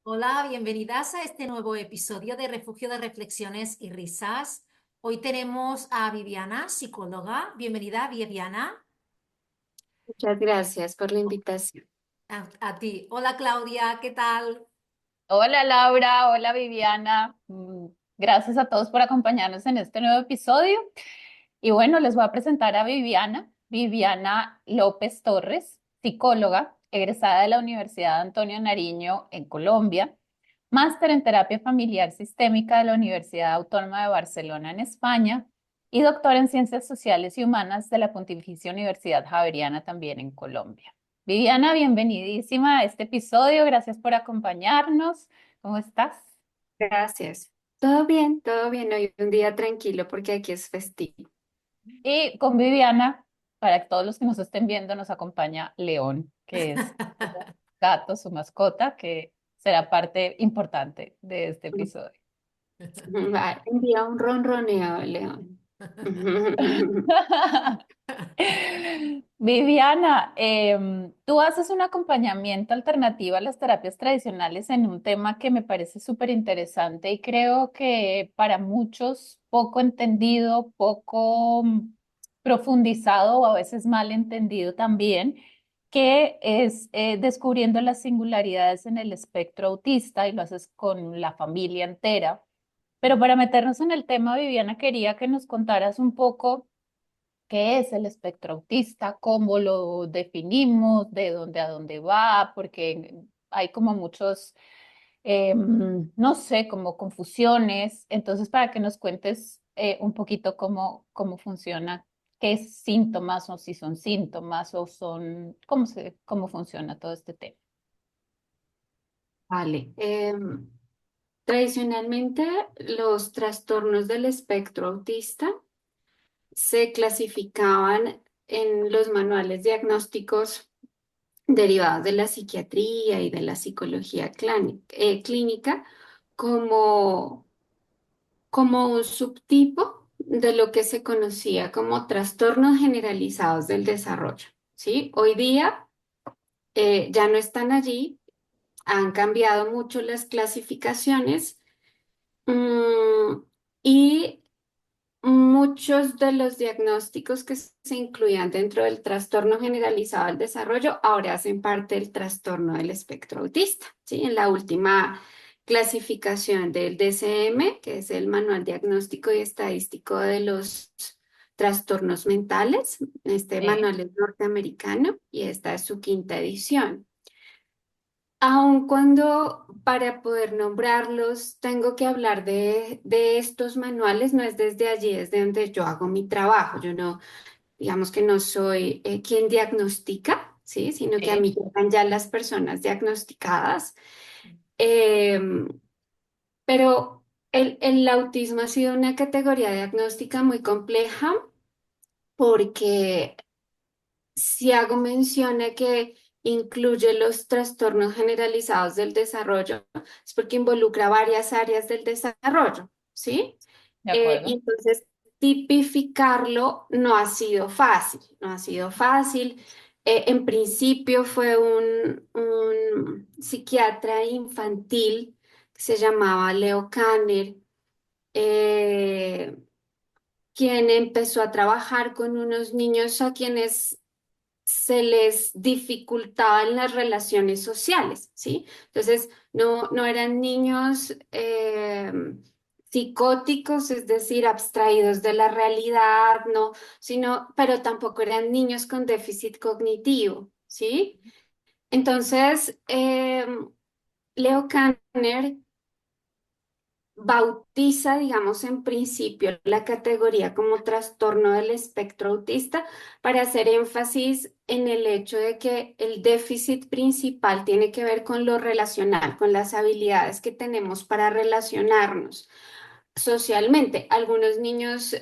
Hola, bienvenidas a este nuevo episodio de Refugio de Reflexiones y Risas. Hoy tenemos a Viviana, psicóloga. Bienvenida, Viviana. Muchas gracias por la invitación. A ti. Hola, Claudia, ¿qué tal? Hola Laura, hola Viviana. Gracias a todos por acompañarnos en este nuevo episodio. Y bueno, les voy a presentar a Viviana López Torres, psicóloga, egresada de la Universidad Antonio Nariño en Colombia, máster en terapia familiar sistémica de la Universidad Autónoma de Barcelona en España y doctora en ciencias sociales y humanas de la Pontificia Universidad Javeriana también en Colombia. Viviana, bienvenidísima a este episodio. Gracias por acompañarnos. ¿Cómo estás? Gracias. Todo bien. Hoy un día tranquilo porque aquí es festivo. Y con Viviana, para todos los que nos estén viendo, nos acompaña León, que es su gato, su mascota, que será parte importante de este episodio. Va, envía un ronroneo, León. Viviana, tú haces un acompañamiento alternativo a las terapias tradicionales en un tema que me parece súper interesante y creo que para muchos poco entendido, poco profundizado o a veces mal entendido también, que es descubriendo las singularidades en el espectro autista y lo haces con la familia entera. Pero para meternos en el tema, Viviana, quería que nos contaras un poco qué es el espectro autista, cómo lo definimos, de dónde a dónde va, porque hay como muchos, no sé, como confusiones. Entonces, para que nos cuentes un poquito cómo funciona, qué síntomas o si son síntomas o son, cómo funciona todo este tema. Vale. Tradicionalmente, los trastornos del espectro autista se clasificaban en los manuales diagnósticos derivados de la psiquiatría y de la psicología clínica como como un subtipo de lo que se conocía como trastornos generalizados del desarrollo, ¿sí? Hoy día ya no están allí, han cambiado mucho las clasificaciones, mm, y muchos de los diagnósticos que se incluían dentro del trastorno generalizado del desarrollo ahora hacen parte del trastorno del espectro autista, ¿sí? En la última clasificación del DSM, que es el Manual Diagnóstico y Estadístico de los Trastornos Mentales, este Sí. manual es norteamericano y esta es su quinta edición. Aun cuando para poder nombrarlos tengo que hablar de estos manuales, no es desde allí, es de donde yo hago mi trabajo. Yo no, digamos que no soy quien diagnostica, ¿sí? Sino que a Sí. mí llegan ya las personas diagnosticadas. Em, pero el autismo ha sido una categoría diagnóstica muy compleja porque si hago mención a que incluye los trastornos generalizados del desarrollo, es porque involucra varias áreas del desarrollo, ¿sí? De acuerdo. Y entonces tipificarlo no ha sido fácil, no ha sido fácil. En principio fue un psiquiatra infantil que se llamaba Leo Kanner, eh, quien empezó a trabajar con unos niños a quienes se les dificultaban las relaciones sociales, ¿sí? Entonces, no eran niños psicóticos, es decir, abstraídos de la realidad, no, sino, pero tampoco eran niños con déficit cognitivo, ¿sí? Entonces, Leo Kanner bautiza, digamos, en principio la categoría como trastorno del espectro autista para hacer énfasis en el hecho de que el déficit principal tiene que ver con lo relacional, con las habilidades que tenemos para relacionarnos socialmente. Algunos niños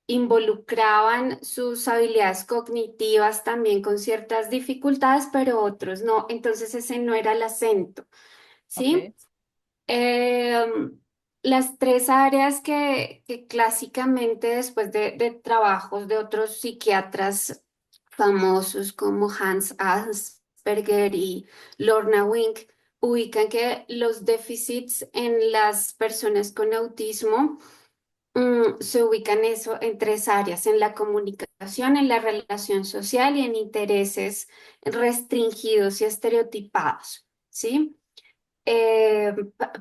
involucraban sus habilidades cognitivas también con ciertas dificultades, pero otros no. Entonces ese no era el acento, ¿sí? Ok. Em, las tres áreas que clásicamente después de trabajos de otros psiquiatras famosos como Hans Asperger y Lorna Wink ubican que los déficits en las personas con autismo se ubican eso en tres áreas: en la comunicación, en la relación social y en intereses restringidos y estereotipados, ¿sí?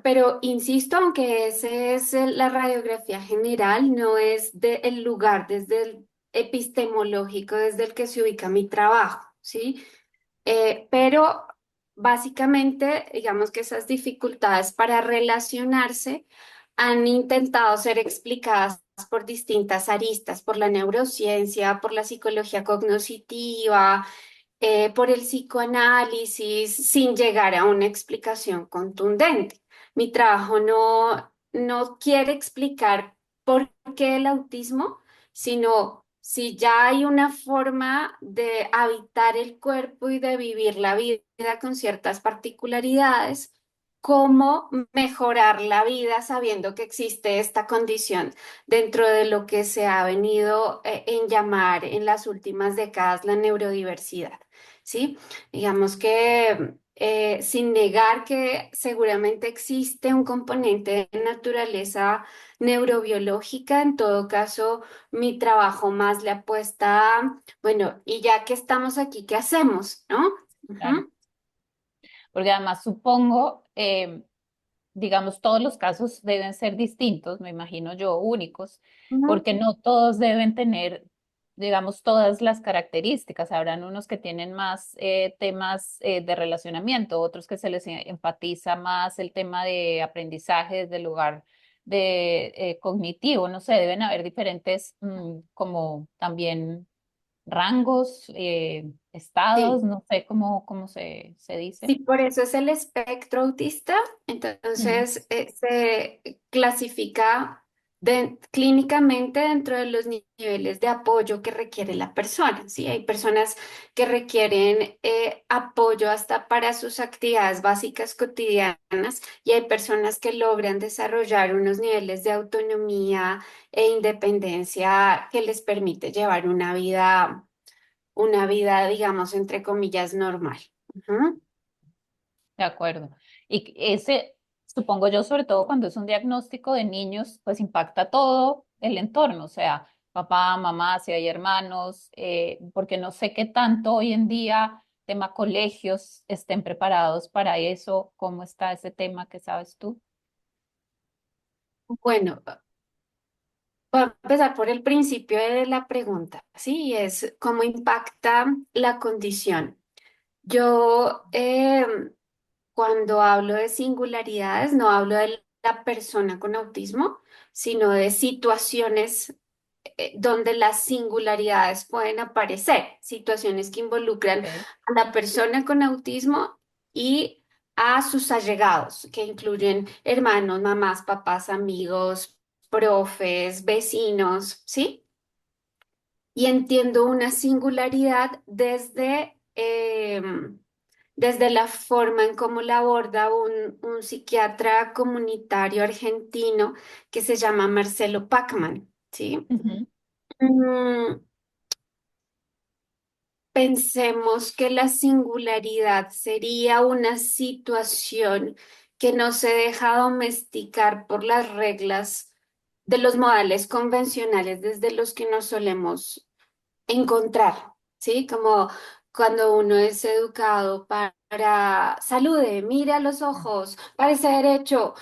Pero insisto, aunque ese es la radiografía general, no es el lugar desde el epistemológico desde el que se ubica mi trabajo, ¿sí? Pero básicamente, digamos que esas dificultades para relacionarse han intentado ser explicadas por distintas aristas, por la neurociencia, por la psicología cognitiva, por el psicoanálisis, sin llegar a una explicación contundente. Mi trabajo no quiere explicar por qué el autismo, sino si ya hay una forma de habitar el cuerpo y de vivir la vida con ciertas particularidades, cómo mejorar la vida sabiendo que existe esta condición dentro de lo que se ha venido en llamar en las últimas décadas la neurodiversidad. ¿Sí? Digamos que sin negar que seguramente existe un componente de naturaleza neurobiológica, en todo caso, mi trabajo más le apuesta a, bueno, y ya que estamos aquí, ¿qué hacemos? ¿No? Claro. Ujú. Porque además supongo, digamos, todos los casos deben ser distintos, me imagino yo, únicos, Ujú. porque no todos deben tener, digamos, todas las características. Habrán unos que tienen más temas de relacionamiento, otros que se les enfatiza más el tema de aprendizaje desde el lugar de cognitivo, no sé, deben haber diferentes como también rangos, estados, Sí. no sé cómo se dice. Sí, por eso es el espectro autista. Mm, Entonces, se clasifica clínicamente dentro de los niveles de apoyo que requiere la persona. ¿Sí? Hay personas que requieren apoyo hasta para sus actividades básicas cotidianas y hay personas que logran desarrollar unos niveles de autonomía e independencia que les permite llevar una vida, digamos, entre comillas, normal. Ujú. de acuerdo. Y ese, supongo yo, sobre todo cuando es un diagnóstico de niños, pues impacta todo el entorno, o sea, papá, mamá, si hay hermanos, porque no sé qué tanto hoy en día, tema colegios, estén preparados para eso, cómo está ese tema que sabes tú. Bueno, voy a empezar por el principio de la pregunta, ¿sí? Y es cómo impacta la condición. Yo, cuando hablo de singularidades, no hablo de la persona con autismo, sino de situaciones donde las singularidades pueden aparecer, situaciones que involucran Ok. a la persona con autismo y a sus allegados, que incluyen hermanos, mamás, papás, amigos, profes, vecinos, ¿sí? Y entiendo una singularidad desde la forma en cómo la aborda un psiquiatra comunitario argentino que se llama Marcelo Pacman, ¿sí? Ujú. Mm, Pensemos que la singularidad sería una situación que no se deja domesticar por las reglas de los modales convencionales desde los que nos solemos encontrar, ¿sí? Como cuando uno es educado para salude, mire a los ojos, parece derecho,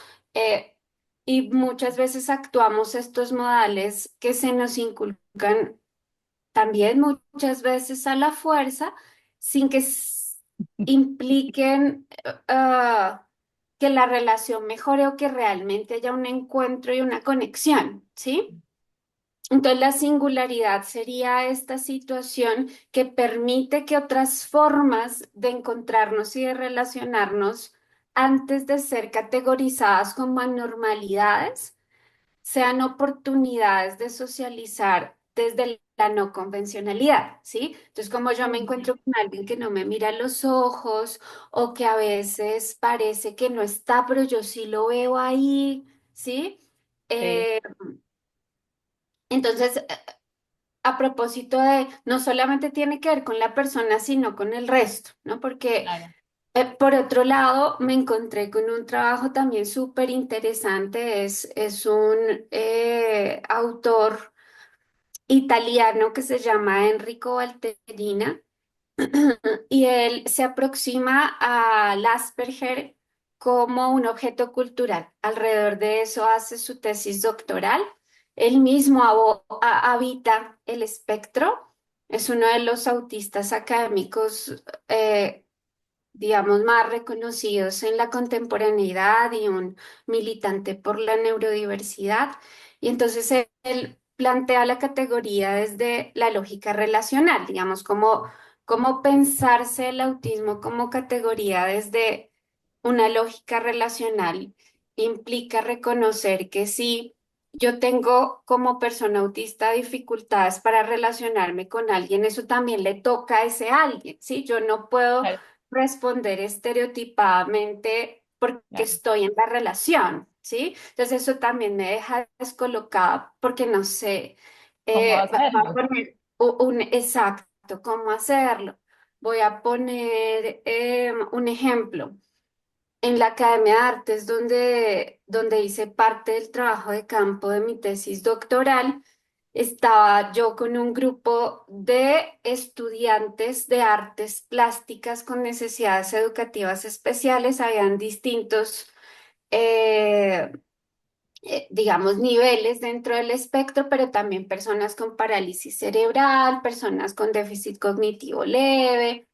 y muchas veces actuamos estos modales que se nos inculcan también muchas veces a la fuerza, sin que impliquen que la relación mejore o que realmente haya un encuentro y una conexión, ¿sí? Entonces, la singularidad sería esta situación que permite que otras formas de encontrarnos y de relacionarnos antes de ser categorizadas como anormalidades sean oportunidades de socializar desde la no convencionalidad, ¿sí? Entonces, como yo me encuentro con alguien que no me mira a los ojos o que a veces parece que no está, pero yo sí lo veo ahí, ¿sí? Sí, Eh, entonces, a propósito de, no solamente tiene que ver con la persona, sino con el resto, ¿no? Porque claro. Por otro lado, me encontré con un trabajo también súper interesante. Es un autor italiano que se llama Enrico Valterina y él se aproxima al Asperger como un objeto cultural. Alrededor de eso hace su tesis doctoral. Él mismo habita el espectro. Es uno de los autistas académicos, digamos, más reconocidos en la contemporaneidad y un militante por la neurodiversidad. Y entonces él plantea la categoría desde la lógica relacional, digamos, cómo pensarse el autismo como categoría desde una lógica relacional implica reconocer que si yo tengo como persona autista dificultades para relacionarme con alguien, eso también le toca a ese alguien, ¿sí? Yo no puedo Claro, responder estereotipadamente porque claro. estoy en la relación, ¿sí? Entonces eso también me deja descolocada porque no sé, ¿Cómo va a hacerlo? poner un exacto cómo hacerlo. Voy a poner un ejemplo. En la Academia de Artes, donde hice parte del trabajo de campo de mi tesis doctoral, estaba yo con un grupo de estudiantes de artes plásticas con necesidades educativas especiales. Habían distintos, eh, digamos, niveles dentro del espectro, pero también personas con parálisis cerebral, personas con déficit cognitivo leve.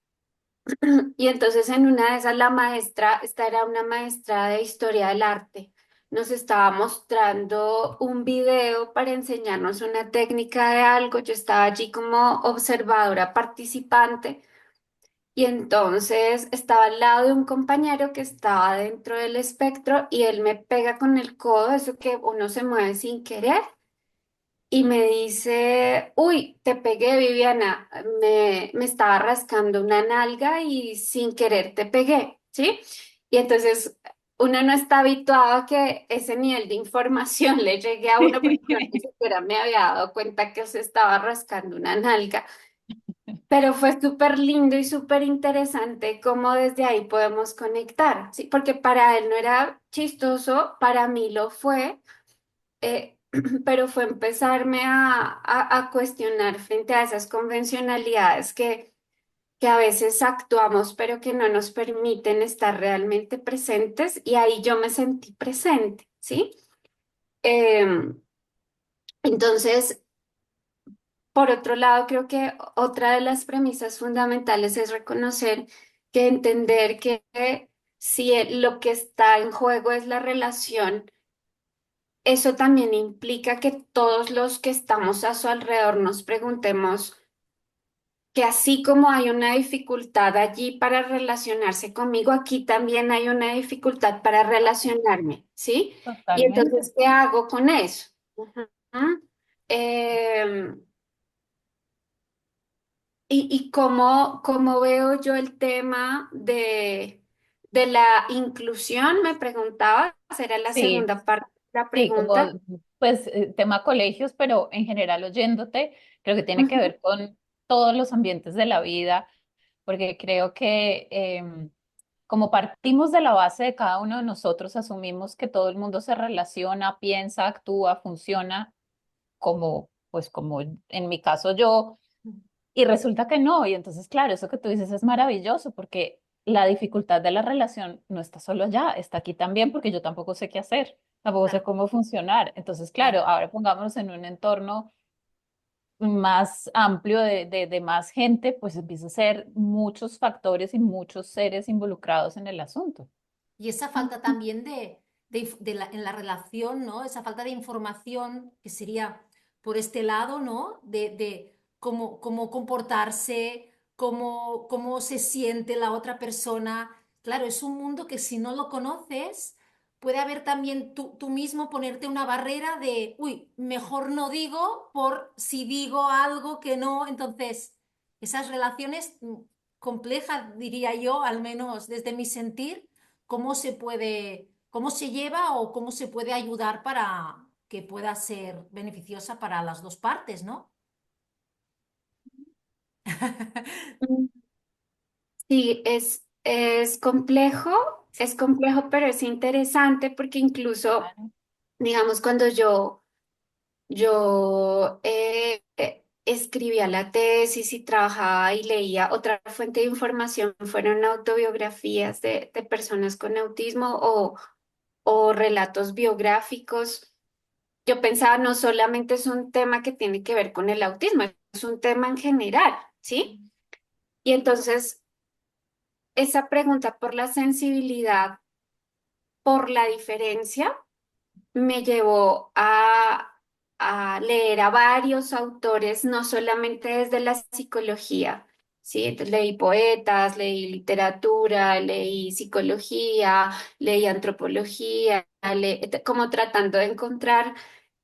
Y entonces en una de esas la maestra, esta era una maestra de historia del arte, nos estaba mostrando un video para enseñarnos una técnica de algo. Yo estaba allí como observadora participante y entonces estaba al lado de un compañero que estaba dentro del espectro y él me pega con el codo, eso que uno se mueve sin querer. Y me dice, uy, te pegué, Viviana, me estaba rascando una nalga y sin querer te pegué, ¿sí? Y entonces uno no está habituado a que ese nivel de información le llegue a uno porque yo ni siquiera me había dado cuenta que se estaba rascando una nalga. Pero fue súper lindo y súper interesante cómo desde ahí podemos conectar, ¿sí? Porque para él no era chistoso, para mí lo fue, eh, pero fue empezarme a cuestionar frente a esas convencionalidades que a veces actuamos, pero que no nos permiten estar realmente presentes, y ahí yo me sentí presente, ¿sí? Em, entonces, por otro lado, creo que otra de las premisas fundamentales es reconocer que entender que si lo que está en juego es la relación, eso también implica que todos los que estamos a su alrededor nos preguntemos que así como hay una dificultad allí para relacionarse conmigo, aquí también hay una dificultad para relacionarme, ¿sí? Y Totalmente. entonces, ¿qué hago con eso? Ujú. Em, y cómo veo yo el tema de la inclusión, me preguntaba, será la Sí, segunda parte de la sí, como pregunta. pues tema colegios, pero en general oyéndote, creo que tiene que Ujú. ver con todos los ambientes de la vida, porque creo que como partimos de la base de cada uno de nosotros, asumimos que todo el mundo se relaciona, piensa, actúa, funciona como, pues como en mi caso yo. Y resulta que no, y entonces, claro, eso que tú dices es maravilloso porque la dificultad de la relación no está solo allá, está aquí también porque yo tampoco sé qué hacer, tampoco sé Claro, cómo funcionar. Entonces, claro, claro. ahora pongámonos en un entorno más amplio de más gente, pues empieza a ser muchos factores y muchos seres involucrados en el asunto. Y esa falta también en la relación, ¿no? Esa falta de información que sería por este lado, ¿no? De cómo comportarse, cómo se siente la otra persona. Claro, es un mundo que si no lo conoces, puede haber también tú mismo ponerte una barrera de, uy, mejor no digo por si digo algo que no. Entonces, esas relaciones complejas, diría yo, al menos desde mi sentir cómo se lleva o cómo se puede ayudar para que pueda ser beneficiosa para las dos partes, ¿no? Sí, es es complejo, pero es interesante porque incluso, Claro. digamos, cuando yo escribía la tesis y trabajaba y leía, otra fuente de información fueron autobiografías de personas con autismo o relatos biográficos. Yo pensaba, no solamente es un tema que tiene que ver con el autismo, es un tema en general, ¿sí? Y entonces, esa pregunta por la sensibilidad, por la diferencia, me llevó a leer a varios autores, no solamente desde la psicología, ¿sí? Entonces, leí poetas, leí literatura, leí psicología, leí antropología, como tratando de encontrar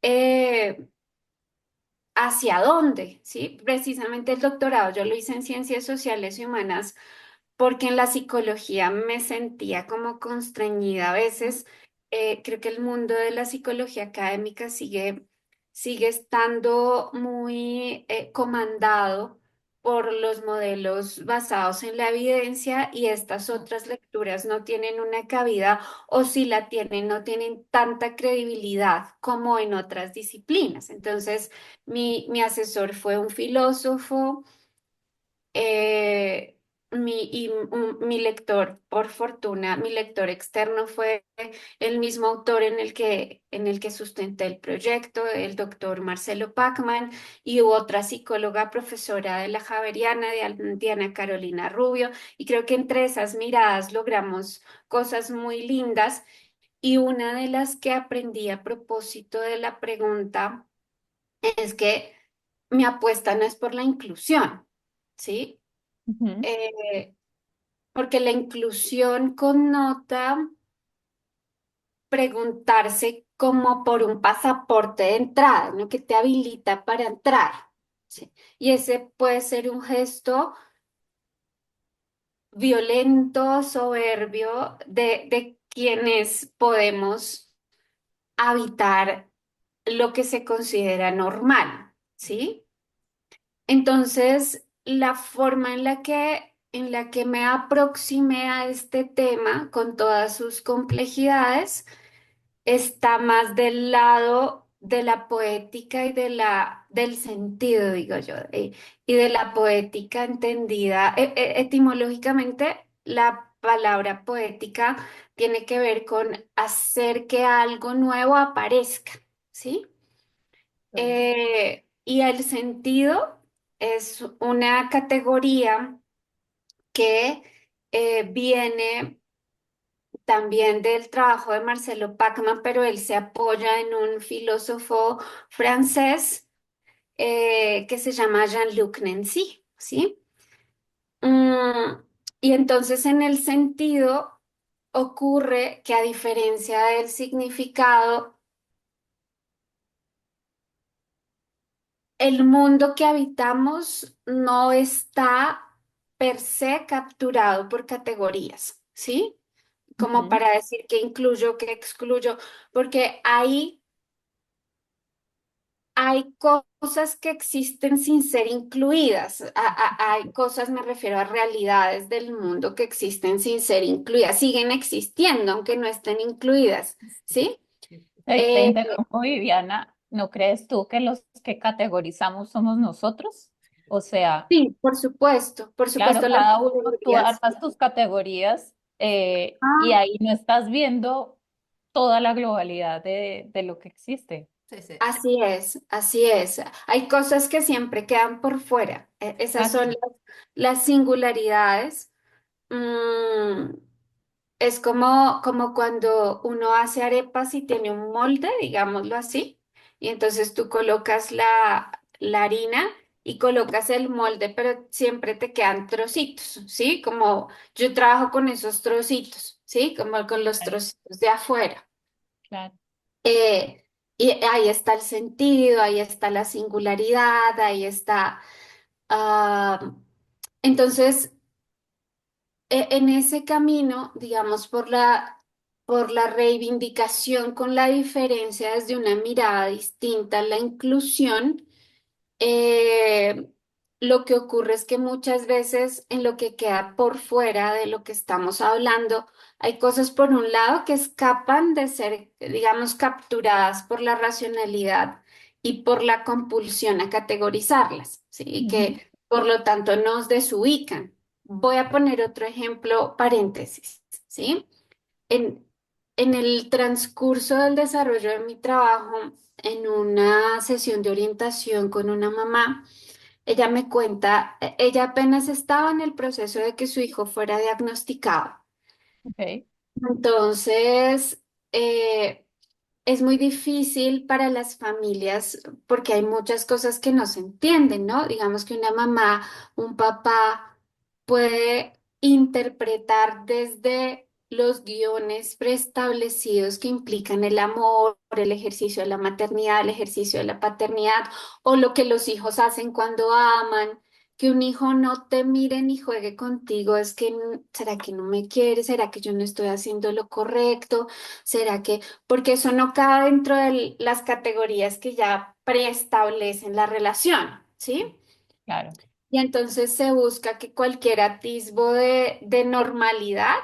eh, hacia dónde, ¿sí? Precisamente el doctorado yo lo hice en ciencias sociales y humanas porque en la psicología me sentía como constreñida a veces. Creo que el mundo de la psicología académica sigue estando muy comandado por los modelos basados en la evidencia y estas otras lecturas no tienen una cabida o si la tienen, no tienen tanta credibilidad como en otras disciplinas. Entonces, mi asesor fue un filósofo eh, mi lector, por fortuna, mi lector externo fue el mismo autor en el que sustenté el proyecto, el doctor Marcelo Pacman, y hubo otra psicóloga profesora de la Javeriana, Diana Carolina Rubio, y creo que entre esas miradas logramos cosas muy lindas, y una de las que aprendí a propósito de la pregunta es que mi apuesta no es por la inclusión, ¿sí? Ujú, eh, Porque la inclusión connota preguntarse como por un pasaporte de entrada, ¿no? Que te habilita para entrar, ¿sí? Y ese puede ser un gesto violento, soberbio, de quienes podemos habitar lo que se considera normal, ¿sí? Entonces, la forma en la que me aproximé a este tema con todas sus complejidades está más del lado de la poética y del sentido, digo yo, y de la poética entendida. Etimológicamente, la palabra poética tiene que ver con hacer que algo nuevo aparezca, ¿sí? sí. Y el sentido es una categoría que viene también del trabajo de Marcelo Pacman, pero él se apoya en un filósofo francés que se llama Jean-Luc Nancy, ¿sí? Mm, y entonces en el sentido ocurre que a diferencia del significado, el mundo que habitamos no está per se capturado por categorías, ¿sí? Como Ujú, para decir que incluyo, que excluyo, porque hay cosas que existen sin ser incluidas. Hay cosas, me refiero a realidades del mundo que existen sin ser incluidas, siguen existiendo aunque no estén incluidas, ¿sí? Te Eh, interrumpo, Viviana. ¿No crees tú que los que categorizamos somos nosotros? O sea, sí, por claro, supuesto las cada uno tú categorías. armas tus categorías y ahí no estás viendo toda la globalidad de lo que existe. Sí, sí. Así es, así es. Hay cosas que siempre quedan por fuera. Esas son Exacto. las singularidades. Mm, es como cuando uno hace arepas y tiene un molde, digámoslo así, y entonces tú colocas la harina y colocas el molde, pero siempre te quedan trocitos, ¿sí? Como yo trabajo con esos trocitos, ¿sí? Como con los Claro, trocitos de afuera. claro. Eh, y ahí está el sentido, ahí está la singularidad, ahí está. ah, entonces, en ese camino, digamos, por la reivindicación con la diferencia desde una mirada distinta, la inclusión, eh, lo que ocurre es que muchas veces en lo que queda por fuera de lo que estamos hablando, hay cosas por un lado que escapan de ser, digamos, capturadas por la racionalidad y por la compulsión a categorizarlas, ¿sí? Y Ujú. que por lo tanto nos desubican. Voy a poner otro ejemplo, paréntesis, ¿sí? En, en el transcurso del desarrollo de mi trabajo, en una sesión de orientación con una mamá, ella me cuenta, ella apenas estaba en el proceso de que su hijo fuera diagnosticado. Ok, Entonces, es muy difícil para las familias porque hay muchas cosas que no se entienden, ¿no? Digamos que una mamá, un papá puede interpretar desde los guiones preestablecidos que implican el amor, el ejercicio de la maternidad, el ejercicio de la paternidad o lo que los hijos hacen cuando aman. Que un hijo no te mire ni juegue contigo, es que, ¿será que no me quiere? ¿Será que yo no estoy haciendo lo correcto? ¿Será que porque eso no cabe dentro de las categorías que ya preestablecen la relación, ¿sí? claro. Y entonces se busca que cualquier atisbo de normalidad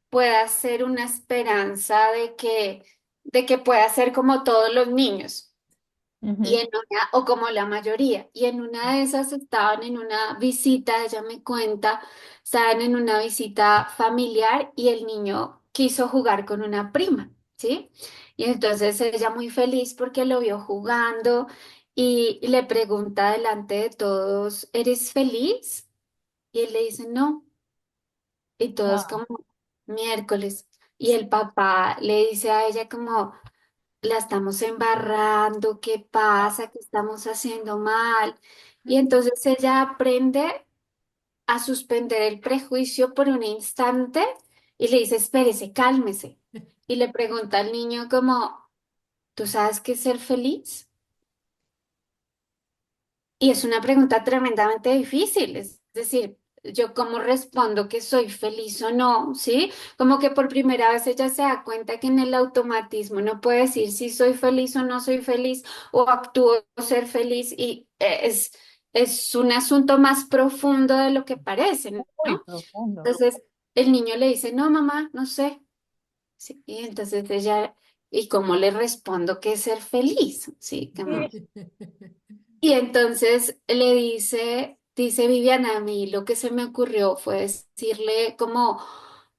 pueda ser una esperanza de que pueda ser como todos los niños. Y Ujú. en una, o como la mayoría, y en una de esas estaban en una visita, ella me cuenta, estaban en una visita familiar y el niño quiso jugar con una prima, ¿sí? Y entonces ella muy feliz porque lo vio jugando y le pregunta delante de todos, ¿eres feliz? Y él le dice, no, y todos Wow. como miércoles. Y el papá le dice a ella como la estamos embarrando, ¿qué pasa? ¿Qué estamos haciendo mal? Y entonces ella aprende a suspender el prejuicio por un instante y le dice, espérese, cálmese. Y le pregunta al niño como, ¿tú sabes qué es ser feliz? Y es una pregunta tremendamente difícil, es decir, yo cómo respondo que soy feliz o no, ¿sí? Como que por primera vez ella se da cuenta que en el automatismo no puede decir si soy feliz o no soy feliz o actúo ser feliz y es un asunto más profundo de lo que parece, Muy ¿no? profundo. Entonces el niño le dice, no, mamá, no sé, ¿sí? Y entonces ella, ¿y cómo le respondo que es ser feliz? Sí, como... Sí. Y entonces le dice Viviana, a mí lo que se me ocurrió fue decirle como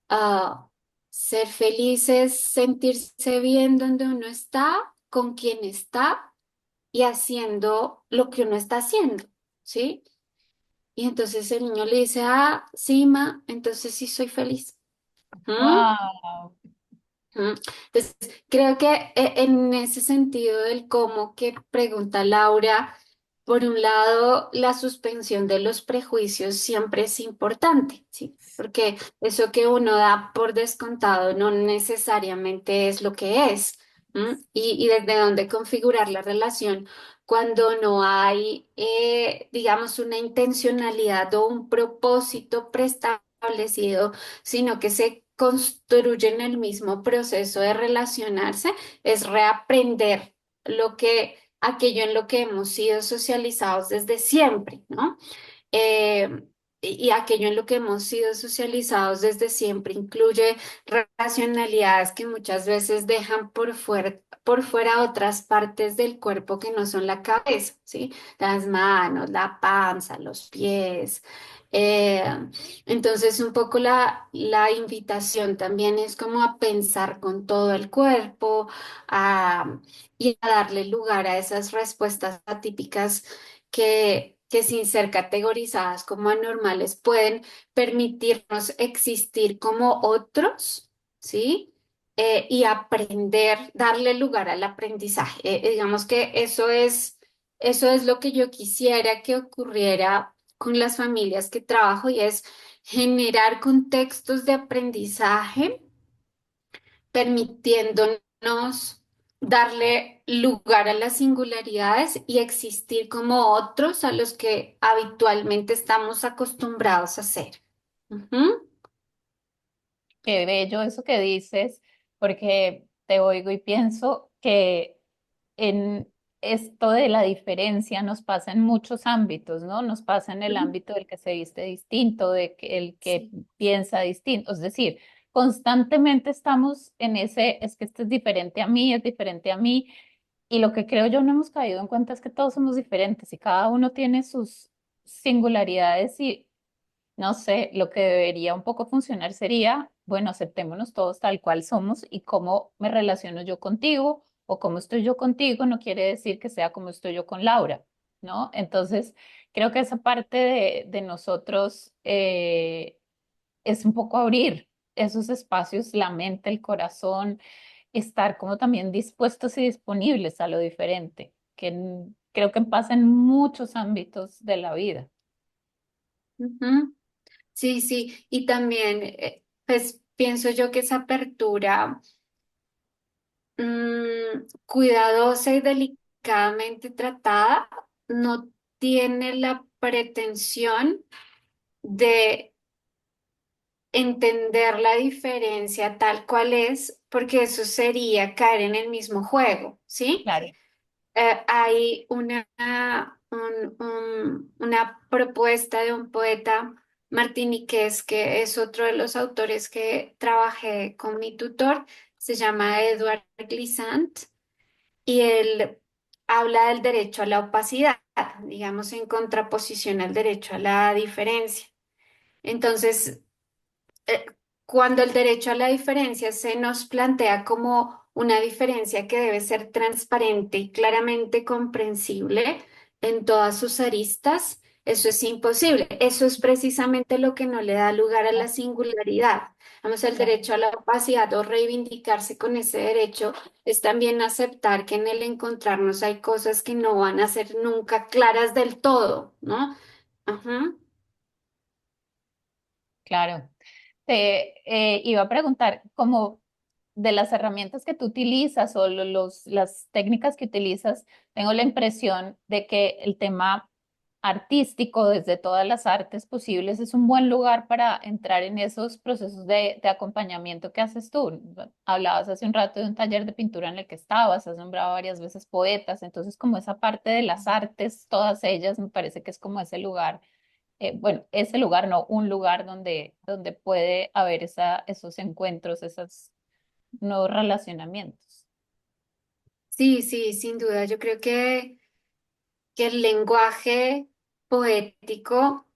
ah, ser feliz es sentirse bien donde uno está, con quien está y haciendo lo que uno está haciendo, ¿sí? Y entonces el niño le dice, ah, sí, ma, entonces sí soy feliz. ¿Mm? Wow. Ujú. Entonces, creo que en ese sentido del cómo que pregunta Laura, por un lado, la suspensión de los prejuicios siempre es importante, ¿sí? Porque eso que uno da por descontado no necesariamente es lo que es. ¿M? Y desde dónde configurar la relación cuando no hay, digamos, una intencionalidad o un propósito preestablecido sino que se construyen el mismo proceso de relacionarse, es reaprender aquello en lo que hemos sido socializados desde siempre, ¿no? Eh, y aquello en lo que hemos sido socializados desde siempre incluye racionalidades que muchas veces dejan por fuera otras partes del cuerpo que no son la cabeza, ¿sí? Las manos, la panza, los pies. Eh, entonces, un poco la invitación también es como a pensar con todo el cuerpo y a darle lugar a esas respuestas atípicas que sin ser categorizadas como anormales pueden permitirnos existir como otros, ¿sí? Y aprender, darle lugar al aprendizaje. Digamos que eso es lo que yo quisiera que ocurriera con las familias que trabajo y es generar contextos de aprendizaje permitiéndonos darle lugar a las singularidades y existir como otros a los que habitualmente estamos acostumbrados a ser. Ujú. Qué bello eso que dices, porque te oigo y pienso que en esto de la diferencia nos pasa en muchos ámbitos, ¿no? Nos pasa en el Ujú. ámbito del que se viste distinto, de que el que Sí, piensa distinto. Es decir, constantemente estamos en ese, es que este es diferente a mí, es diferente a mí. Y lo que creo yo no hemos caído en cuenta es que todos somos diferentes y cada uno tiene sus singularidades y no sé, lo que debería un poco funcionar sería, bueno, aceptémonos todos tal cual somos y cómo me relaciono yo contigo o cómo estoy yo contigo no quiere decir que sea como estoy yo con Laura, ¿no? Entonces, creo que esa parte de nosotros es un poco abrir esos espacios, la mente, el corazón, estar como también dispuestos y disponibles a lo diferente, que creo que pasa en muchos ámbitos de la vida. Ujú. Sí, sí, y también, pues pienso yo que esa apertura cuidadosa y delicadamente tratada no tiene la pretensión de entender la diferencia tal cual es, porque eso sería caer en el mismo juego, ¿sí? Claro, Hay una propuesta de un poeta martiniqués que es otro de los autores que trabajé con mi tutor, se llama Edward Glissant, y él habla del derecho a la opacidad, digamos, en contraposición al derecho a la diferencia. Entonces, eh, cuando el derecho a la diferencia se nos plantea como una diferencia que debe ser transparente y claramente comprensible en todas sus aristas, eso es imposible. Eso es precisamente lo que no le da lugar a la claro, singularidad. Vamos, el claro. derecho a la opacidad o reivindicarse con ese derecho es también aceptar que en el encontrarnos hay cosas que no van a ser nunca claras del todo, ¿no? Ajá. Claro. Te iba a preguntar, como de las herramientas que tú utilizas o las técnicas que utilizas, tengo la impresión de que el tema artístico desde todas las artes posibles es un buen lugar para entrar en esos procesos de acompañamiento que haces tú. Hablabas hace un rato de un taller de pintura en el que estabas, has nombrado varias veces poetas, entonces como esa parte de las artes, todas ellas, me parece que es como ese lugar bueno, ese lugar no, un lugar donde puede haber esos encuentros, esos nuevos relacionamientos. Sí, sí, sin duda. Yo creo que el lenguaje poético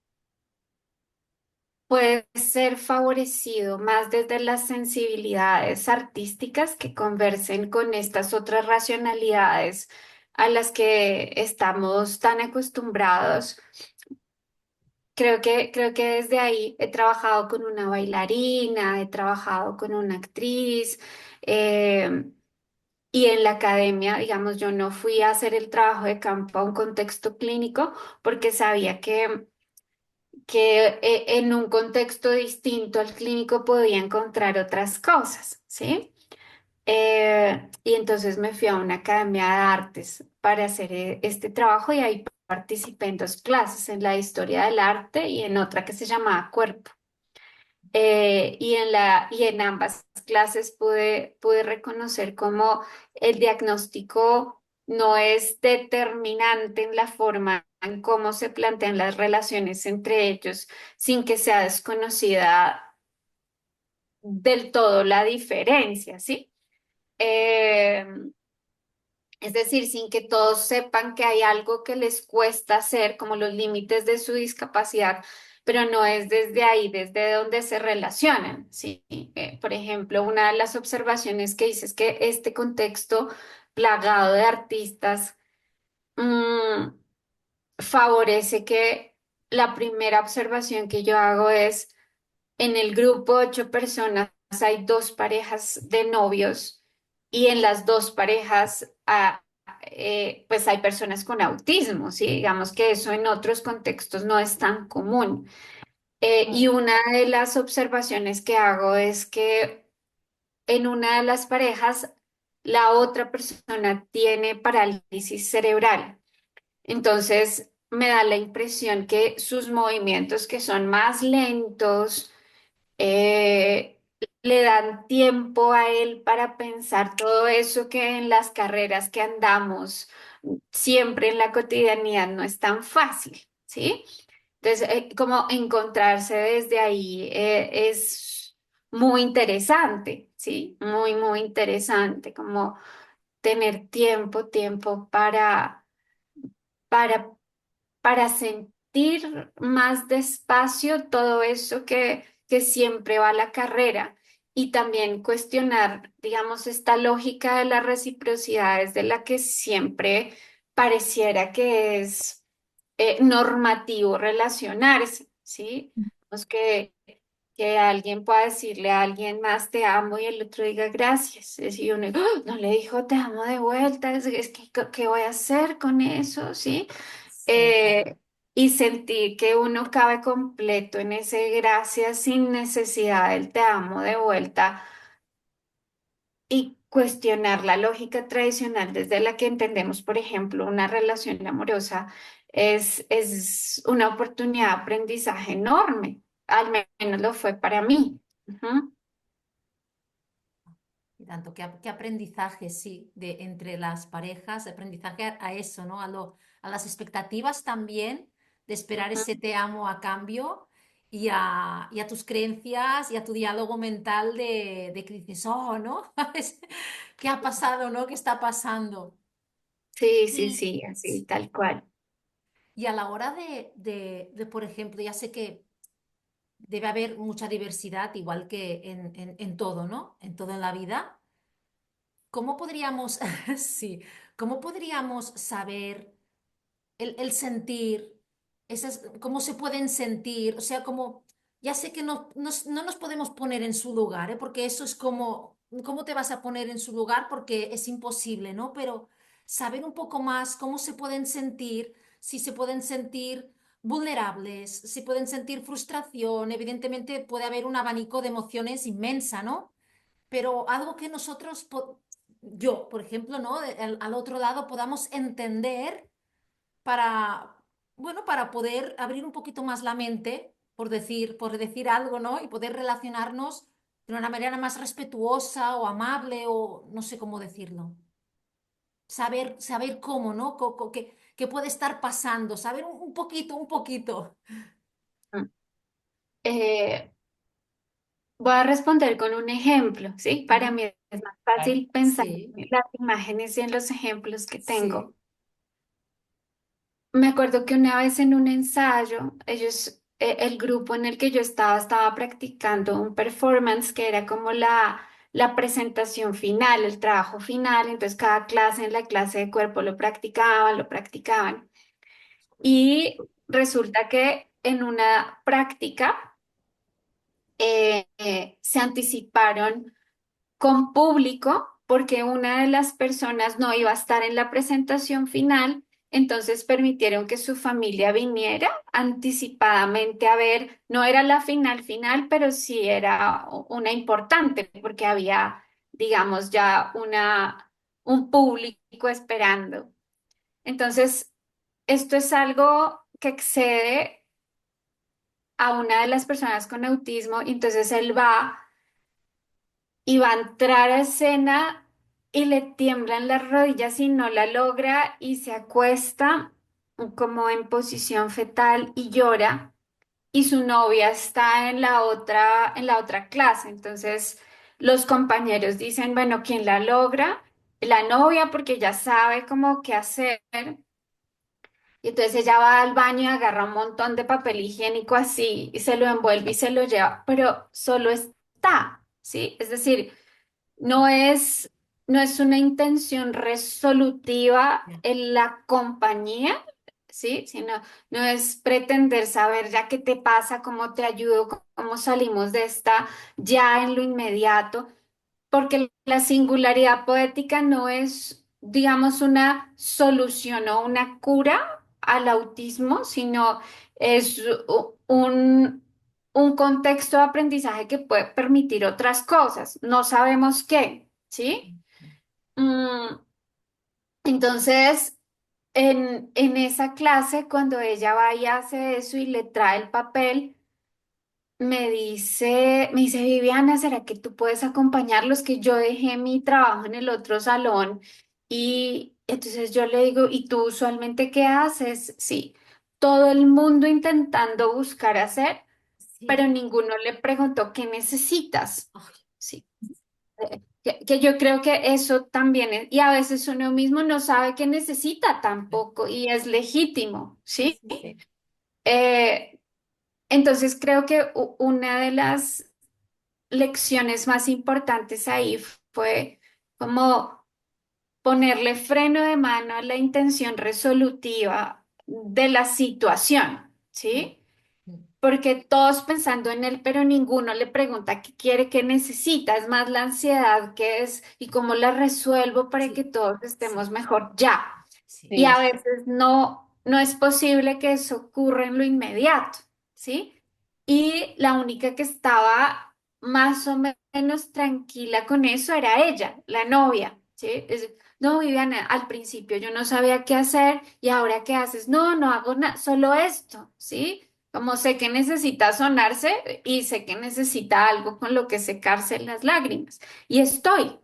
puede ser favorecido más desde las sensibilidades artísticas que conversen con estas otras racionalidades a las que estamos tan acostumbrados. Creo que desde ahí he trabajado con una bailarina, he trabajado con una actriz. Y en la academia, digamos, yo no fui a hacer el trabajo de campo a un contexto clínico porque sabía que en un contexto distinto al clínico podía encontrar otras cosas, ¿sí? Y entonces me fui a una academia de artes para hacer este trabajo y ahí participé en dos clases, en la historia del arte y en otra que se llamaba Cuerpo. Y en ambas clases pude reconocer cómo el diagnóstico no es determinante en la forma en cómo se plantean las relaciones entre ellos, sin que sea desconocida del todo la diferencia, ¿sí? Eh, es decir, sin que todos sepan que hay algo que les cuesta hacer, como los límites de su discapacidad, pero no es desde ahí, desde donde se relacionan. ¿Sí? Por ejemplo, una de las observaciones que hice es que este contexto plagado de artistas mm, favorece que la primera observación que yo hago es, en el grupo de 8 personas hay dos parejas de novios y en las dos parejas pues hay personas con autismo, ¿sí? Digamos que eso en otros contextos no es tan común. Y Mm. una de las observaciones que hago es que en una de las parejas la otra persona tiene parálisis cerebral. Entonces me da la impresión que sus movimientos que son más lentos, eh, le dan tiempo a él para pensar todo eso que en las carreras que andamos siempre en la cotidianidad no es tan fácil, ¿sí? Entonces, como encontrarse desde ahí es muy interesante, ¿sí? Muy, muy interesante, como tener tiempo para, para sentir más despacio todo eso que siempre va a la carrera y también cuestionar, digamos, esta lógica de la reciprocidad es de la que siempre pareciera que es normativo relacionarse, ¿sí? Pues que alguien pueda decirle a alguien más te amo y el otro diga gracias. Es decir, uno "Ah, no le dijo te amo de vuelta, es que ¿qué voy a hacer con eso? ¿Sí? Sí, Eh, y sentir que uno cabe completo en ese gracias sin necesidad del te amo de vuelta y cuestionar la lógica tradicional desde la que entendemos, por ejemplo, una relación amorosa es una oportunidad de aprendizaje enorme. Al menos lo fue para mí. Ujú, y tanto, qué aprendizaje, sí, de entre las parejas, aprendizaje a eso, ¿no? A las expectativas también, de esperar ese ujú. te amo a cambio y a tus creencias y a tu diálogo mental de que dices, oh, ¿no? ¿Qué ha pasado, no? ¿Qué está pasando? Sí, sí, Y, sí, así, tal cual. y a la hora por ejemplo, ya sé que debe haber mucha diversidad, igual que en todo, ¿no? En todo en la vida. ¿Cómo podríamos, sí, cómo podríamos saber el sentir, cómo se pueden sentir? O sea, como, ya sé que no nos podemos poner en su lugar, ¿eh? Porque eso es como, ¿cómo te vas a poner en su lugar? Porque es imposible, ¿no? Pero saber un poco más cómo se pueden sentir, si se pueden sentir vulnerables, si pueden sentir frustración, evidentemente puede haber un abanico de emociones inmensa, ¿no? Pero algo que nosotros, yo, por ejemplo, ¿no? Al otro lado podamos entender para, bueno, para poder abrir un poquito más la mente, por decir algo, ¿no? Y poder relacionarnos de una manera más respetuosa o amable o no sé cómo decirlo. Saber cómo, ¿no? Qué puede estar pasando, saber un poquito, un poquito. Mm. Eh, Voy a responder con un ejemplo, ¿sí? Para Ujú. mí es más fácil pensar Sí, en las imágenes y en los ejemplos que sí, tengo. Me acuerdo que una vez en un ensayo, el grupo en el que yo estaba practicando un performance que era como la presentación final, el trabajo final. Entonces, cada clase en la clase de cuerpo lo practicaban, lo practicaban. Y resulta que en una práctica se anticiparon con público porque una de las personas no iba a estar en la presentación final, entonces permitieron que su familia viniera anticipadamente a ver, no era la final final, pero sí era una importante porque había, digamos, ya un público esperando. Entonces, esto es algo que excede a una de las personas con autismo, y entonces él va y va a entrar a escena y le tiemblan las rodillas y no la logra y se acuesta como en posición fetal y llora y su novia está en la otra clase. Entonces los compañeros dicen, bueno, ¿quién la logra? La novia porque ya sabe cómo qué hacer. Y entonces ella va al baño y agarra un montón de papel higiénico así y se lo envuelve y se lo lleva, pero solo está, ¿sí? Es decir, no es, no es una intención resolutiva ya, en la compañía, ¿sí? Sino, no es pretender saber ya qué te pasa, cómo te ayudo, cómo salimos de esta ya en lo inmediato, porque la singularidad poética no es, digamos, una solución o una cura al autismo, sino es un contexto de aprendizaje que puede permitir otras cosas. No sabemos qué, ¿sí? Mm, entonces, en esa clase, cuando ella va y hace eso y le trae el papel, me dice, Viviana, ¿será que tú puedes acompañarlos? Que yo dejé mi trabajo en el otro salón Entonces yo le digo, ¿y tú usualmente qué haces? Sí, todo el mundo intentando buscar hacer, Sí. pero ninguno le preguntó qué necesitas. Ay, Sí, que yo creo que eso también es, y a veces uno mismo no sabe qué necesita tampoco, y es legítimo, sí, ¿sí? sí, sí. Eh, entonces creo que una de las lecciones más importantes ahí fue como ponerle freno de mano a la intención resolutiva de la situación, Mm, ¿sí? mm. Porque todos pensando en él, pero ninguno le pregunta qué quiere, qué necesita, es más la ansiedad que es y cómo la resuelvo para que Sí, todos sí, estemos mejor ya. sí. Y a Sí, veces no es posible que eso ocurra en lo inmediato, ¿sí? Y la única que estaba más o menos tranquila con eso era ella, la novia, ¿sí? No, Viviana, al principio yo no sabía qué hacer y ahora qué haces. No, no hago nada, solo esto, ¿sí? Como sé que necesita sonarse y sé que necesita algo con lo que secarse las lágrimas. Y estoy,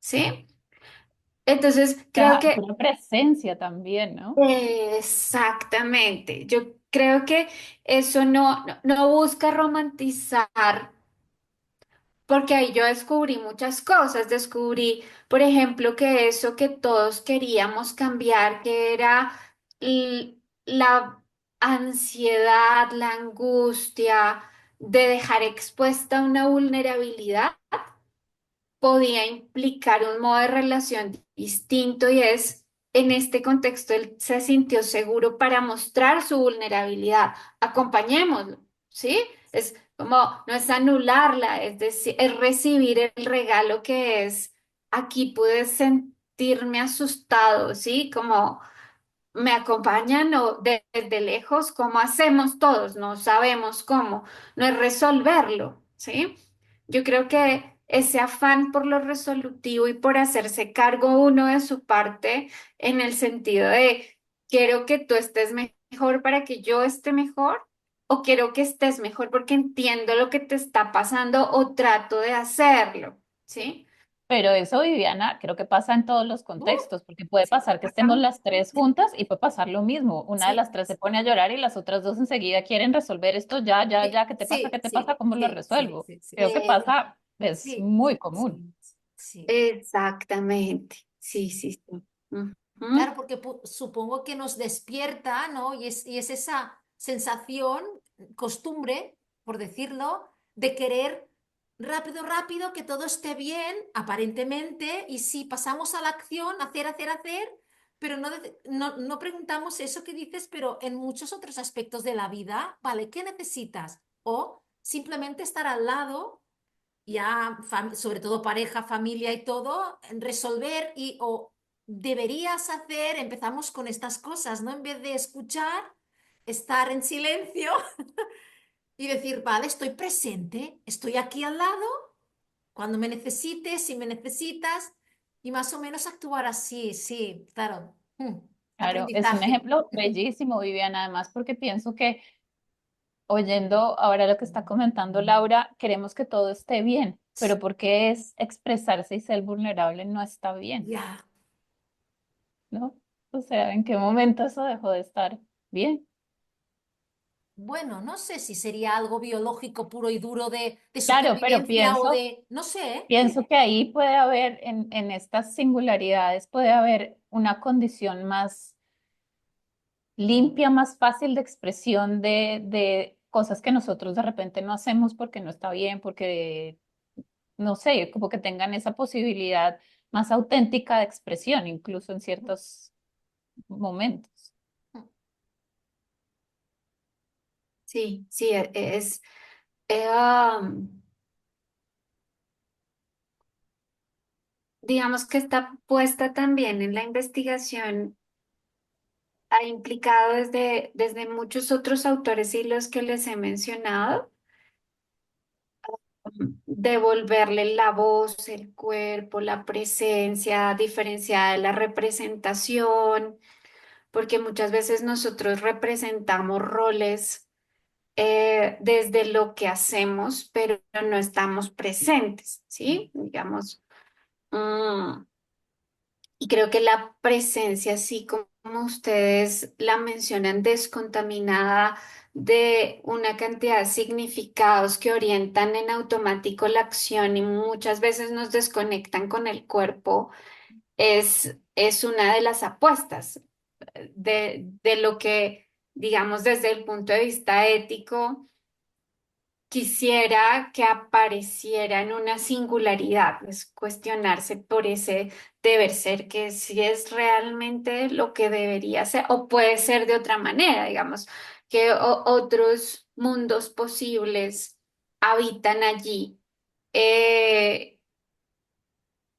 ¿sí? Entonces, creo que pura presencia también, ¿no? exactamente. Yo creo que eso no busca romantizar, porque ahí yo descubrí muchas cosas. Descubrí, por ejemplo, que eso que todos queríamos cambiar, que era la ansiedad, la angustia de dejar expuesta una vulnerabilidad podía implicar un modo de relación distinto y es, en este contexto, él se sintió seguro para mostrar su vulnerabilidad. Acompañémoslo, ¿sí? Es como, no es anularla, es decir, es recibir el regalo que es, aquí pude sentirme asustado, ¿sí? Como me acompañan o desde lejos, como hacemos todos, no sabemos cómo, no es resolverlo, ¿sí? Yo creo que ese afán por lo resolutivo y por hacerse cargo uno de su parte en el sentido de quiero que tú estés mejor para que yo esté mejor o quiero que estés mejor porque entiendo lo que te está pasando o trato de hacerlo, ¿sí? Pero eso, Viviana, creo que pasa en todos los Uh, contextos, porque puede sí, pasar que estemos las tres juntas y puede pasar lo mismo. Una de sí, las tres se pone a llorar y las otras dos enseguida quieren resolver esto ya, ya, sí, ya. ¿Qué te pasa? ¿Qué sí, te pasa? sí, ¿Cómo lo sí, sí, resuelvo? sí, sí, Creo que sí, pasa, es sí, muy sí, común. sí, Exactamente, sí, sí. sí, sí. Claro, Ujú. porque supongo que nos despierta, ¿no? Y es esa sensación, costumbre, por decirlo, de querer rápido, rápido, que todo esté bien, aparentemente, y si pasamos a la acción, hacer, hacer, hacer, pero no preguntamos eso que dices, pero en muchos otros aspectos de la vida, ¿vale? ¿Qué necesitas? O simplemente estar al lado ya, sobre todo pareja, familia y todo, en resolver y o deberías hacer, empezamos con estas cosas, ¿no? En vez de escuchar, estar en silencio y decir, vale, estoy presente, estoy aquí al lado, cuando me necesites, si me necesitas, y más o menos actuar así, sí, claro. Claro, es un Aprendizaje. ejemplo bellísimo, Viviana, además porque pienso que oyendo ahora lo que está comentando Laura, queremos que todo esté bien, pero porque es expresarse y ser vulnerable no está bien, Ya. ¿no? O sea, ¿en qué momento eso dejó de estar bien? Bueno, no sé si sería algo biológico puro y duro de Claro, pero supervivencia o de, no sé. pienso que ahí puede haber, en estas singularidades, puede haber una condición más limpia, más fácil de expresión de cosas que nosotros de repente no hacemos porque no está bien, porque, no sé, como que tengan esa posibilidad más auténtica de expresión, incluso en ciertos momentos. Sí, sí, digamos que está puesta también en la investigación, ha implicado desde muchos otros autores y los que les he mencionado, devolverle la voz, el cuerpo, la presencia diferenciada de la representación, porque muchas veces nosotros representamos roles desde lo que hacemos, pero no estamos presentes, ¿sí? Digamos, mm, Y creo que la presencia, así como ustedes la mencionan, descontaminada de una cantidad de significados que orientan en automático la acción y muchas veces nos desconectan con el cuerpo, es una de las apuestas de lo que, digamos, desde el punto de vista ético quisiera que apareciera en una singularidad, es cuestionarse por ese deber ser, que si es realmente lo que debería ser, o puede ser de otra manera, digamos, que otros mundos posibles habitan allí, eh,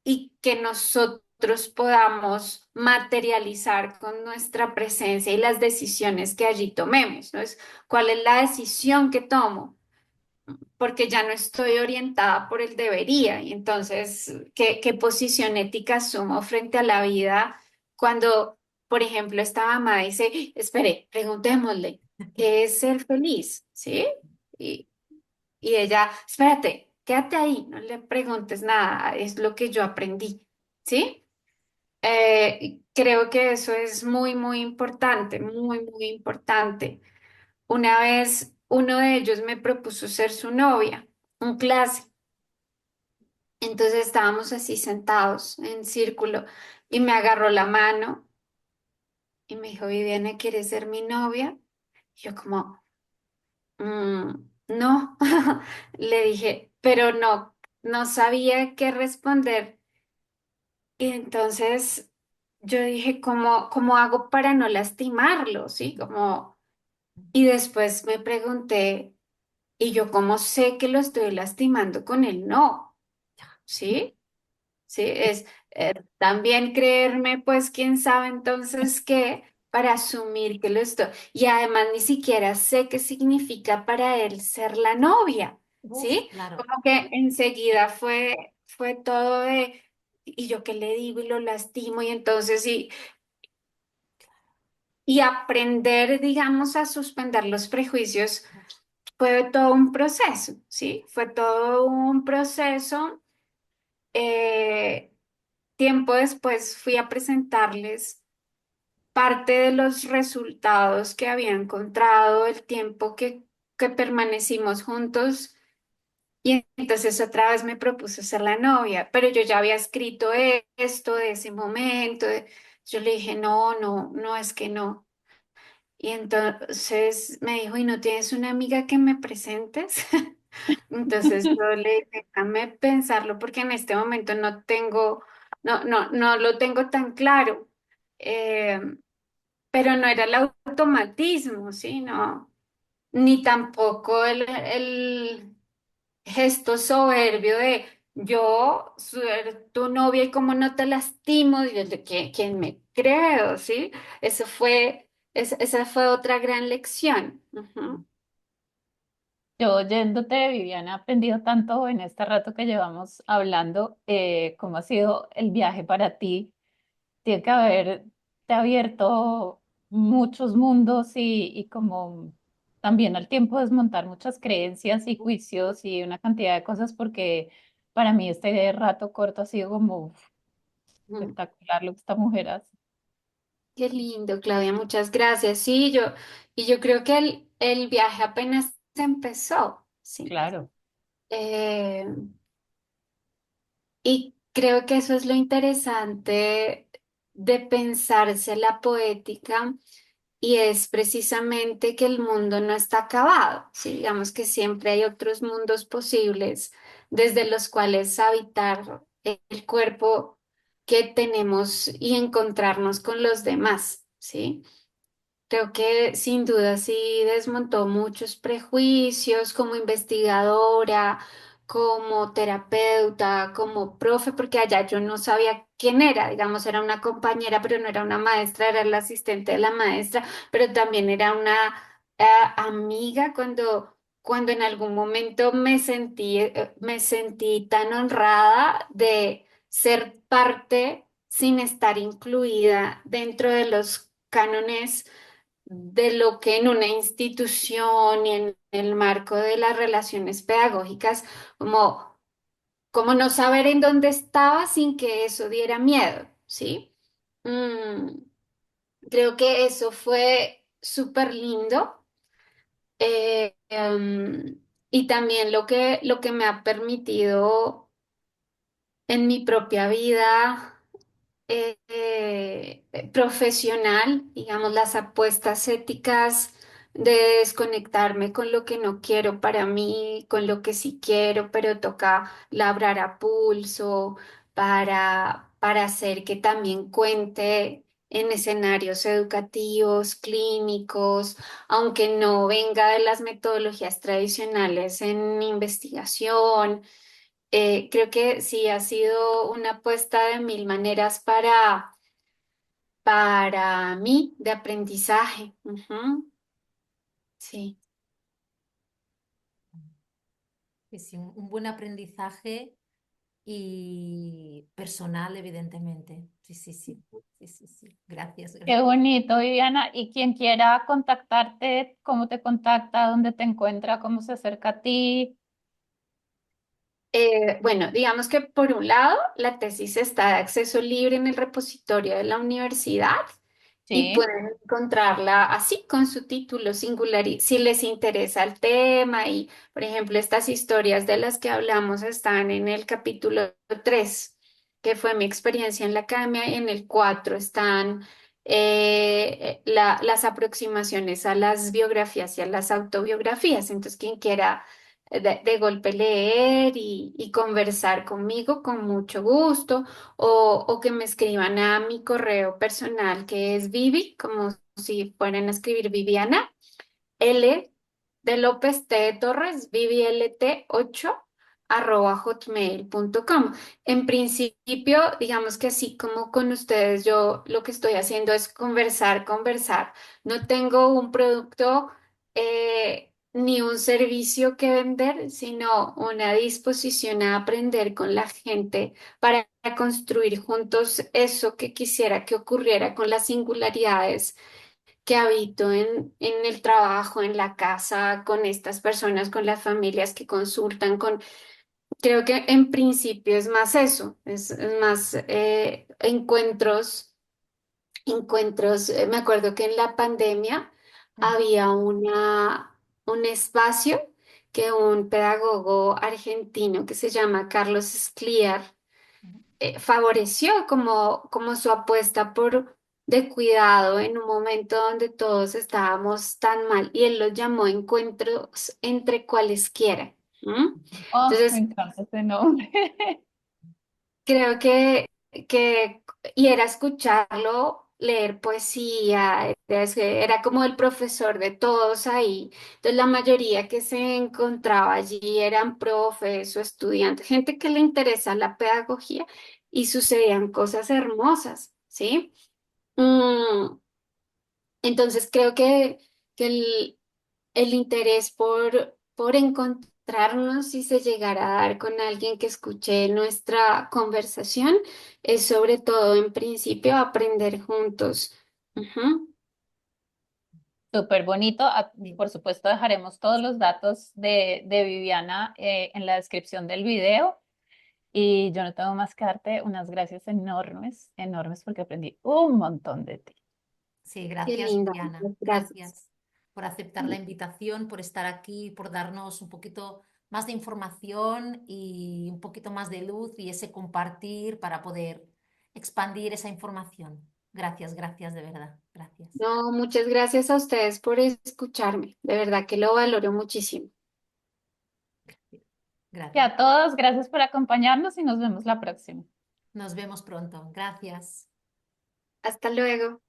y que nosotros podamos materializar con nuestra presencia y las decisiones que allí tomemos, ¿no? ¿Cuál es la decisión que tomo? Porque ya no estoy orientada por el debería. Y entonces, ¿qué posición ética asumo frente a la vida cuando, por ejemplo, esta mamá dice, espere, preguntémosle, ¿qué es ser feliz? ¿Sí? Y, y ella, espérate, quédate ahí, no le preguntes nada, es lo que yo aprendí. ¿Sí? Creo que eso es muy, muy importante, muy, muy importante. Una vez uno de ellos me propuso ser su novia, un clase. Entonces estábamos así sentados en círculo y me agarró la mano y me dijo, Viviana, ¿quieres ser mi novia? Y yo como, no, le dije, pero no, no sabía qué responder. Y entonces yo dije, ¿cómo hago para no lastimarlo? ¿Sí? Como, y después me pregunté, ¿y yo cómo sé que lo estoy lastimando con el no? ¿Sí? Sí, es también creerme, pues, quién sabe entonces qué, para asumir que lo estoy. Y además ni siquiera sé qué significa para él ser la novia, Uf, ¿sí? claro. Como que enseguida fue todo de, ¿y yo qué le digo y lo lastimo? Y entonces, y aprender, digamos, a suspender los prejuicios fue todo un proceso, ¿sí? Fue todo un proceso. eh, Tiempo después fui a presentarles parte de los resultados que había encontrado, el tiempo que permanecimos juntos, y entonces otra vez me propuso ser la novia, pero yo ya había escrito esto de ese momento. Yo le dije, no, no, no, es que no. Y entonces me dijo, ¿y no tienes una amiga que me presentes? Entonces yo le dije, déjame pensarlo porque en este momento no tengo, no lo tengo tan claro. Eh, pero no era el automatismo, ¿sí? No, ni tampoco el gesto soberbio de yo ser tu novia y cómo no te lastimo, y yo de quién me creo, ¿sí? Eso fue, esa fue otra gran lección. Ujú. Yo oyéndote, Viviana, he aprendido tanto en este rato que llevamos hablando, cómo ha sido el viaje para ti. Tiene que haberte abierto muchos mundos y como también al tiempo desmontar muchas creencias y juicios y una cantidad de cosas porque para mí este rato corto ha sido como uf, Ujú. espectacular lo que esta mujer hace. Qué lindo, Claudia, muchas gracias. Sí, y yo creo que el viaje apenas empezó, sí. Claro. Eh, y creo que eso es lo interesante de pensarse la poética, y es precisamente que el mundo no está acabado, ¿sí? Digamos que siempre hay otros mundos posibles desde los cuales habitar el cuerpo que tenemos y encontrarnos con los demás, ¿sí? Creo que sin duda sí desmontó muchos prejuicios como investigadora, como terapeuta, como profe, porque allá yo no sabía quién era, digamos, era una compañera, pero no era una maestra, era la asistente de la maestra, pero también era una amiga cuando en algún momento me sentí tan honrada de ser parte sin estar incluida dentro de los cánones de lo que en una institución y en el marco de las relaciones pedagógicas, como no saber en dónde estaba sin que eso diera miedo, ¿sí? Mm, Creo que eso fue súper lindo. Y también lo que me ha permitido en mi propia vida profesional, digamos, las apuestas éticas de desconectarme con lo que no quiero para mí, con lo que sí quiero, pero toca labrar a pulso para hacer que también cuente en escenarios educativos, clínicos, aunque no venga de las metodologías tradicionales en investigación. Creo que sí ha sido una apuesta de mil maneras para mí de aprendizaje. Ujú, sí, Que sí, un buen aprendizaje y personal, evidentemente. Sí, sí, sí. Sí, sí, sí. Gracias, Qué gracias. bonito, Viviana. Y quien quiera contactarte, ¿cómo te contacta? ¿Dónde te encuentra? ¿Cómo se acerca a ti? Bueno, digamos que por un lado, la tesis está de acceso libre en el repositorio de la universidad y Sí. pueden encontrarla así con su título singular si les interesa el tema y, por ejemplo, estas historias de las que hablamos están en el capítulo 3, que fue mi experiencia en la academia, y en el 4 están las aproximaciones a las biografías y a las autobiografías. Entonces, quien quiera de golpe leer y conversar conmigo con mucho gusto o que me escriban a mi correo personal que es Vivi, como si fueran a escribir Viviana, L de López T de Torres, vivilt8 @hotmail.com. En principio, digamos que así como con ustedes, yo lo que estoy haciendo es conversar, conversar. No tengo un producto ni un servicio que vender, sino una disposición a aprender con la gente para construir juntos eso que quisiera que ocurriera con las singularidades que habito en el trabajo, en la casa, con estas personas, con las familias que consultan, creo que en principio es más eso, es más encuentros. Me acuerdo que en la pandemia Ujú, había un espacio que un pedagogo argentino que se llama Carlos Scliar ujú. favoreció como su apuesta de cuidado en un momento donde todos estábamos tan mal y él los llamó encuentros entre cualesquiera. ¿M? Oh, me Entonces, encanta ese nombre. creo y era escucharlo leer poesía, era como el profesor de todos ahí. Entonces, la mayoría que se encontraba allí eran profes o estudiantes, gente que le interesa la pedagogía y sucedían cosas hermosas, ¿sí? Mm, entonces, creo que el interés por encontrarnos y se llegara a dar con alguien que escuche nuestra conversación es sobre todo, en principio, aprender juntos. Ujú. Súper bonito. Sí. Por supuesto, dejaremos todos los datos de Viviana en la descripción del video. Y yo no tengo más que darte unas gracias enormes, enormes, porque aprendí un montón de ti. Qué Sí, gracias, linda, Viviana. muchas gracias. Gracias por aceptar la invitación, por estar aquí, por darnos un poquito más de información y un poquito más de luz y ese compartir para poder expandir esa información. Gracias, gracias de verdad. Gracias. No, muchas gracias a ustedes por escucharme. De verdad que lo valoro muchísimo. Y Gracias. a todos, gracias por acompañarnos y nos vemos la próxima. Nos vemos pronto. Gracias. Hasta luego.